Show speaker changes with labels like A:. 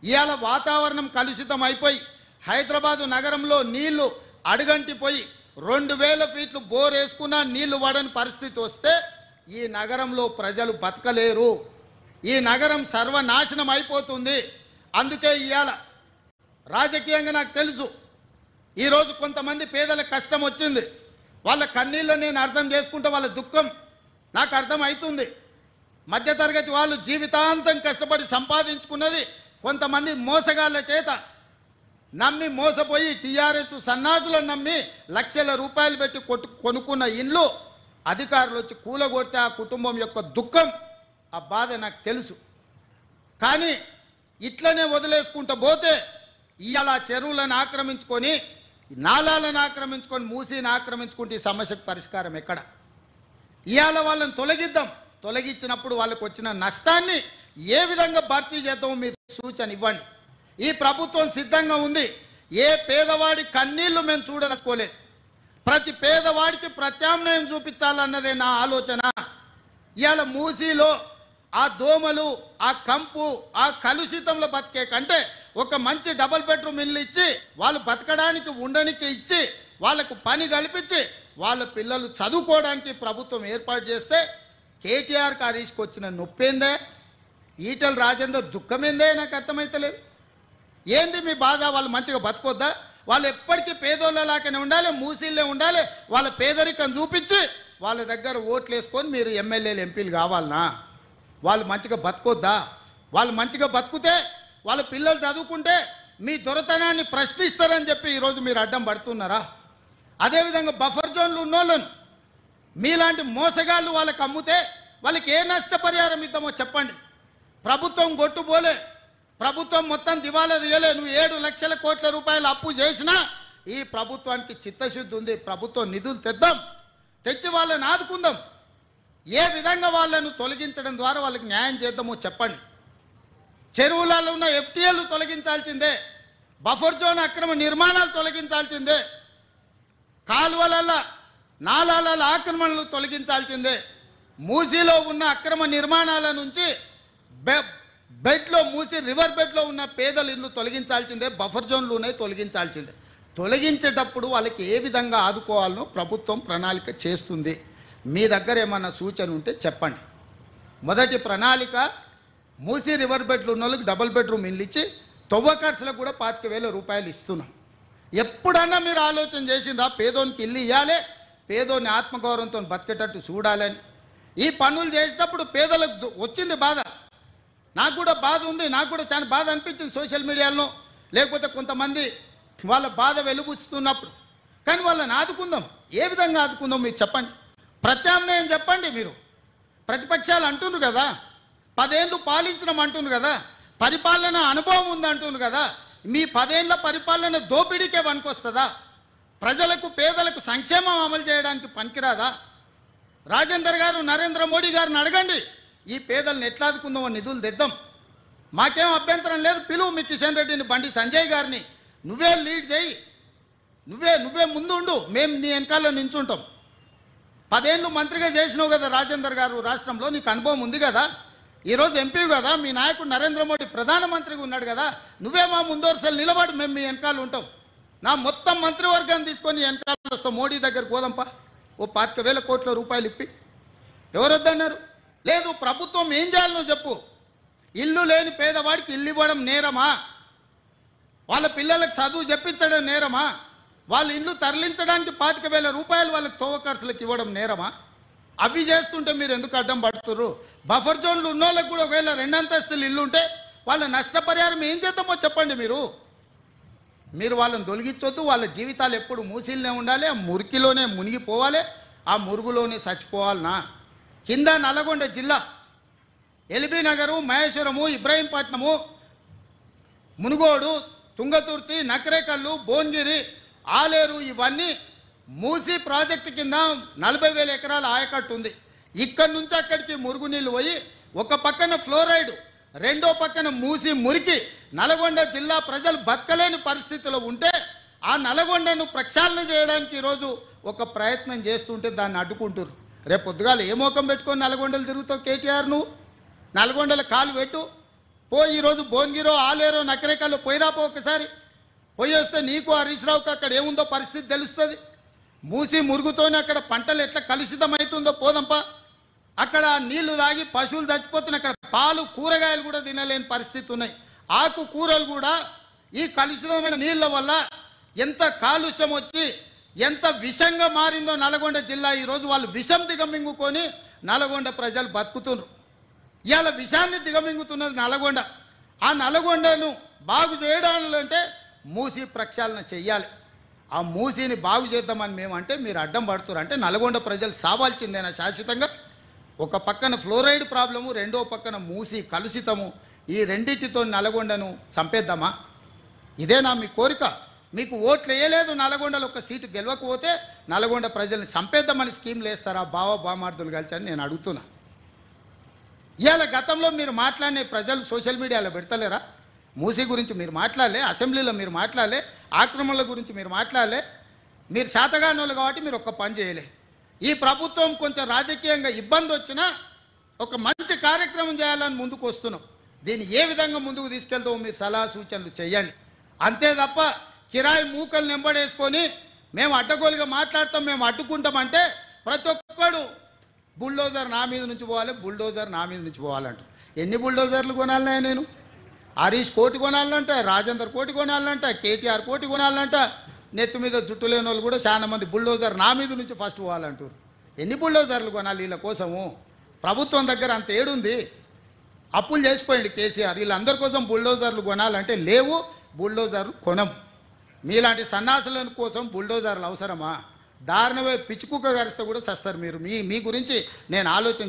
A: ఇవాళ వాతావరణం కలుషితం అయిపోయి హైదరాబాదు నగరంలో నీళ్లు అడుగంటిపోయి 2000 ఫీట్లు బోర్ వేసుకున్నా నీళ్లు పడని పరిస్థితి వస్తే ఈ నగరంలో ప్రజలు బతకలేరు. ఈ నగరం సర్వనాశనం అయిపోతుంది. అందుకే ఇవాళ రాజకీయంగా నాకు తెలుసు, ఈరోజు కొంతమంది పేదల కష్టం వచ్చింది, వాళ్ళ కన్నీళ్ళు నేను అర్థం చేసుకుంటే వాళ్ళ దుఃఖం నాకు అర్థం అవుతుంది. మధ్యతరగతి వాళ్ళు జీవితాంతం కష్టపడి సంపాదించుకున్నది కొంతమంది మోసగాళ్ళ చేత నమ్మి మోసపోయి టీఆర్ఎస్ సన్నాసులను నమ్మి లక్షల రూపాయలు పెట్టి కొనుక్కున్న ఇండ్లు అధికారులు వచ్చి కూలగొడితే ఆ కుటుంబం యొక్క దుఃఖం, ఆ బాధ నాకు తెలుసు. కానీ ఇట్లనే వదిలేసుకుంటూ పోతే ఇవాళ చెరువులను ఆక్రమించుకొని నాలాలను ఆక్రమించుకొని మూసీని ఆక్రమించుకుంటే ఈ సమస్యకు పరిష్కారం ఎక్కడ? ఇవాళ వాళ్ళని తొలగిద్దాం. తొలగించినప్పుడు వాళ్ళకు వచ్చిన నష్టాన్ని ఏ విధంగా భర్తీ చేద్దామో మీరు సూచన ఇవ్వండి. ఈ ప్రభుత్వం సిద్ధంగా ఉంది. ఏ పేదవాడి కన్నీళ్లు మేము చూడదలుచుకోలేదు. ప్రతి పేదవాడికి ప్రత్యామ్నాయం చూపించాలన్నదే నా ఆలోచన. ఇవాళ మూసీలో ఆ దోమలు, ఆ కంపు, ఆ కలుషితంలో బతికే కంటే ఒక మంచి డబుల్ బెడ్రూమ్ ఇల్లు ఇచ్చి వాళ్ళు బతకడానికి ఉండడానికి ఇచ్చి వాళ్ళకు పని కల్పించి వాళ్ళ పిల్లలు చదువుకోవడానికి ప్రభుత్వం ఏర్పాటు చేస్తే కేటీఆర్ హరీష్కి వచ్చిన నొప్పేందే, ఈటల రాజేందర్ దుఃఖమేందే నాకు అర్థమైతలేదు. ఏంది మీ బాధ? వాళ్ళు మంచిగా బతకొద్దా? వాళ్ళు ఎప్పటికీ పేదోళ్ళలాగానే ఉండాలి, మూసీళ్ళే ఉండాలి. వాళ్ళ పేదరికం చూపించి వాళ్ళ దగ్గర ఓట్లు వేసుకొని మీరు ఎమ్మెల్యేలు ఎంపీలు కావాలనా? వాళ్ళు మంచిగా బతకొద్దా? వాళ్ళు మంచిగా బతుకుతే వాళ్ళ పిల్లలు చదువుకుంటే మీ దొరతనాన్ని ప్రశ్నిస్తారని చెప్పి ఈరోజు మీరు అడ్డం పడుతున్నారా? అదేవిధంగా బఫర్ జోన్లు ఉన్నోళ్ళను మీలాంటి మోసగాళ్ళు వాళ్ళకి అమ్ముతే వాళ్ళకి ఏ నష్టపరిహారం ఇద్దామో చెప్పండి. ప్రభుత్వం గొట్టుపోలే, ప్రభుత్వం మొత్తం దివాలా తీయలే. నువ్వు 7 లక్షల కోట్ల రూపాయలు అప్పు చేసినా ఈ ప్రభుత్వానికి చిత్తశుద్ధి ఉంది. ప్రభుత్వం నిధులు తెద్దాం, తెచ్చి వాళ్ళని ఆదుకుందాం. ఏ విధంగా వాళ్ళను తొలగించడం ద్వారా వాళ్ళకి న్యాయం చేద్దామో చెప్పండి. చెరువులలో ఉన్న ఎఫ్టీఎల్ తొలగించాల్సిందే, బఫర్ జోన్ అక్రమ నిర్మాణాలు తొలగించాల్సిందే, కాలువలలో నాలాల ఆక్రమణలు తొలగించాల్సిందే, మూసీలో ఉన్న అక్రమ నిర్మాణాల నుంచి బెడ్లో మూసి రివర్ బెడ్లో ఉన్న పేదల ఇల్లు తొలగించాల్సిందే, బఫర్ జోన్లు ఉన్నాయి తొలగించాల్సిందే. తొలగించేటప్పుడు వాళ్ళకి ఏ విధంగా ఆదుకోవాలనో ప్రభుత్వం ప్రణాళిక చేస్తుంది. మీ దగ్గర ఏమన్నా సూచన ఉంటే చెప్పండి. మొదటి ప్రణాళిక మూసి రివర్ బెడ్లు ఉన్న వాళ్ళకి డబుల్ బెడ్రూమ్ ఇల్లు ఇచ్చి తవ్వకర్సులకు కూడా 25,000 రూపాయలు ఇస్తున్నాం. ఎప్పుడన్నా మీరు ఆలోచన చేసిందా పేదోనికి ఇల్లు ఇవ్వాలి, పేదోని ఆత్మగౌరవంతో బతికేటట్టు చూడాలని? ఈ పనులు చేసేటప్పుడు పేదలకు వచ్చింది బాధ, నాకు కూడా బాధ ఉంది, నాకు కూడా చాలా బాధ అనిపించింది సోషల్ మీడియాలో, లేకపోతే కొంతమంది వాళ్ళ బాధ వెలుబుచ్చుతున్నప్పుడు. కానీ వాళ్ళని ఆదుకుందాం. ఏ విధంగా ఆదుకుందాం మీరు చెప్పండి, ప్రత్యామ్నాయం చెప్పండి. మీరు ప్రతిపక్షాలు అంటున్నారు కదా, 10 ఏళ్ళు పాలించడం అంటున్నారు కదా, పరిపాలన అనుభవం ఉంది అంటున్నారు కదా, మీ 10 ఏళ్ల పరిపాలన దోపిడీకే పనికొస్తుందా? ప్రజలకు పేదలకు సంక్షేమం అమలు చేయడానికి పనికిరాదా? రాజేందర్ గారు నరేంద్ర మోడీ గారిని అడగండి, ఈ పేదలను ఎట్లా ఆదుకుందామో నిధులు తెద్దాం. మాకేం అభ్యంతరం లేదు. పిలువు మీ కిషన్ రెడ్డిని, బండి సంజయ్ గారిని, నువ్వే లీడ్ చేయి, నువ్వే ముందుండు, మేము నీ వెనకాల నించుంటాం. 10 ఏళ్ళు మంత్రిగా చేసినావు కదా రాజేందర్ గారు, రాష్ట్రంలో నీకు అనుభవం ఉంది కదా, ఈరోజు ఎంపీ కదా, మీ నాయకుడు నరేంద్ర మోడీ ప్రధానమంత్రిగా ఉన్నాడు కదా, నువ్వే మా ముందోరసలు నిలబడి మేము మీ వెనకాల ఉంటాం. నా మొత్తం మంత్రివర్గాన్ని తీసుకొని వెనకాల వస్తాం. మోడీ దగ్గర పోదాంపా, ఓ 25,000 కోట్ల రూపాయలు ఇప్పి. ఎవరు వద్దన్నారు? లేదు. ప్రభుత్వం ఏం చేయాలనో చెప్పు. ఇల్లు లేని పేదవాడికి ఇల్లు ఇవ్వడం నేరమా? వాళ్ళ పిల్లలకు చదువు చెప్పించడం నేరమా? వాళ్ళ ఇల్లు తరలించడానికి 25,000 రూపాయలు వాళ్ళకి తోవకర్సులకు ఇవ్వడం నేరమా? అవి చేస్తుంటే మీరు ఎందుకు అడ్డం పడుతున్నారు? బఫర్ జోన్లు ఉన్న వాళ్ళకి కూడా ఒకవేళ 2 అంతస్తులు ఇల్లు ఉంటే వాళ్ళ నష్టపరిహారం ఏం చేద్దామో చెప్పండి. మీరు వాళ్ళని తొలగించొద్దు. వాళ్ళ జీవితాలు ఎప్పుడు మూసిల్నే ఉండాలి, ఆ మురికిలోనే మునిగిపోవాలి, ఆ మురుగులోనే చచ్చిపోవాలనా? కింద నల్లగొండ జిల్లా ఎల్బీ నగరు, మహేశ్వరము, ఇబ్రాహీంపట్నము, మునుగోడు, తుంగతుర్తి, నకరేకల్లు, భువనగిరి, ఆలేరు ఇవన్నీ మూసీ ప్రాజెక్టు కింద 40,000 ఎకరాల ఆయకట్టు ఉంది. ఇక్కడి నుంచి అక్కడికి మురుగునీళ్ళు పోయి ఒక పక్కన ఫ్లోరైడ్, రెండో పక్కన మూసి మురికి నల్గొండ జిల్లా ప్రజలు బతకలేని పరిస్థితిలో ఉంటే ఆ నల్గొండను ప్రక్షాళన చేయడానికి ఈరోజు ఒక ప్రయత్నం చేస్తుంటే దాన్ని అడ్డుకుంటారు. రేపు పొద్దుగాల ఏ మోకం పెట్టుకొని నల్గొండలు తిరుగుతావు కేటీఆర్? నువ్వు నల్గొండల కాలు పెట్టు, ఈరోజు భువనగిరో ఆలేరో నకరేకల్లో పోయిరాపో ఒకసారి పోయి వస్తే నీకు హరీష్ రావుకి అక్కడ ఏముందో పరిస్థితి తెలుస్తుంది. మూసి మురుగుతోనే అక్కడ పంటలు ఎట్లా కలుషితమవుతుందో పోదంపా. అక్కడ నీళ్లు తాగి పశువులు చచ్చిపోతున్నాయి. అక్కడ పాలు కూరగాయలు కూడా తినలేని పరిస్థితి ఉన్నాయి. ఆకు కూరలు కూడా ఈ కలుషితమైన నీళ్ళ వల్ల ఎంత కాలుష్యం వచ్చి ఎంత విషంగా మారిందో నల్గొండ జిల్లా. ఈరోజు వాళ్ళు విషం దిగమింగుకొని నల్గొండ ప్రజలు బతుకుతున్నారు. ఇవాళ విషాన్ని దిగమింగుతున్నది నల్గొండ. ఆ నల్గొండను బాగు చేయడాలంటే మూసి ప్రక్షాళన చెయ్యాలి. ఆ మూసిని బాగు చేద్దామని మేమంటే మీరు అడ్డం పడుతున్నారు. అంటే నల్గొండ ప్రజలు సావాల్సిందేనా శాశ్వతంగా? ఒక పక్కన ఫ్లోరైడ్ ప్రాబ్లము, రెండో పక్కన మూసి కలుషితము. ఈ రెండింటితో నల్గొండను చంపేద్దామా? ఇదేనా మీ కోరిక? మీకు ఓట్లు వేయలేదు, నల్గొండలో ఒక సీటు గెలవకపోతే నల్గొండ ప్రజల్ని చంపేద్దామని స్కీమ్లు వేస్తారా బామార్దులు కలిసి అని నేను అడుగుతున్నా. ఇవాళ గతంలో మీరు మాట్లాడిన ప్రజలు సోషల్ మీడియాలో పెడతలేరా? మూసీ గురించి మీరు మాట్లాడలే, అసెంబ్లీలో మీరు మాట్లాడలే, ఆక్రమణల గురించి మీరు మాట్లాడలే. మీరు శాతగానోళ్ళు కాబట్టి మీరు ఒక్క పని చేయలే. ఈ ప్రభుత్వం కొంచెం రాజకీయంగా ఇబ్బంది వచ్చినా ఒక మంచి కార్యక్రమం చేయాలని ముందుకు వస్తున్నాం. దీన్ని ఏ విధంగా ముందుకు తీసుకెళ్తామో మీరు సలహా సూచనలు చేయండి. అంతే తప్ప కిరాయి మూకలు నెంబడేసుకొని మేము అడ్డగోలుగా మాట్లాడతాం, మేము అడ్డుకుంటామంటే ప్రతి ఒక్కడు బుల్డోజర్ నా మీద నుంచి పోవాలి, బుల్డోజర్ నా మీద నుంచి పోవాలంట. ఎన్ని బుల్డోజర్లు కొనాలన్నా నేను? హరీష్ కోటి కొనాలంట, రాజేందర్ కోటి కొనాలంట, కేటీఆర్ కోటి కొనాలంట. నెత్తి మీద జుట్టు లేని వాళ్ళు కూడా చాలా మంది బుల్డోజర్ నా మీద నుంచి ఫస్ట్ పోవాలంటారు. ఎన్ని బుల్డోజర్లు కొనాలి వీళ్ళ కోసము? ప్రభుత్వం దగ్గర అంత ఏడుంది? అప్పులు చేసిపోయింది కేసీఆర్. వీళ్ళందరి కోసం బుల్డోజర్లు కొనాలంటే లేవు, బుల్డోజర్లు కొనం. మీలాంటి సన్నాసుల కోసం బుల్డోజర్లు అవసరమా? దారుణమే పిచ్చుకుక్క గరిస్తే కూడా సస్తారు మీరు. మీ గురించి నేను ఆలోచన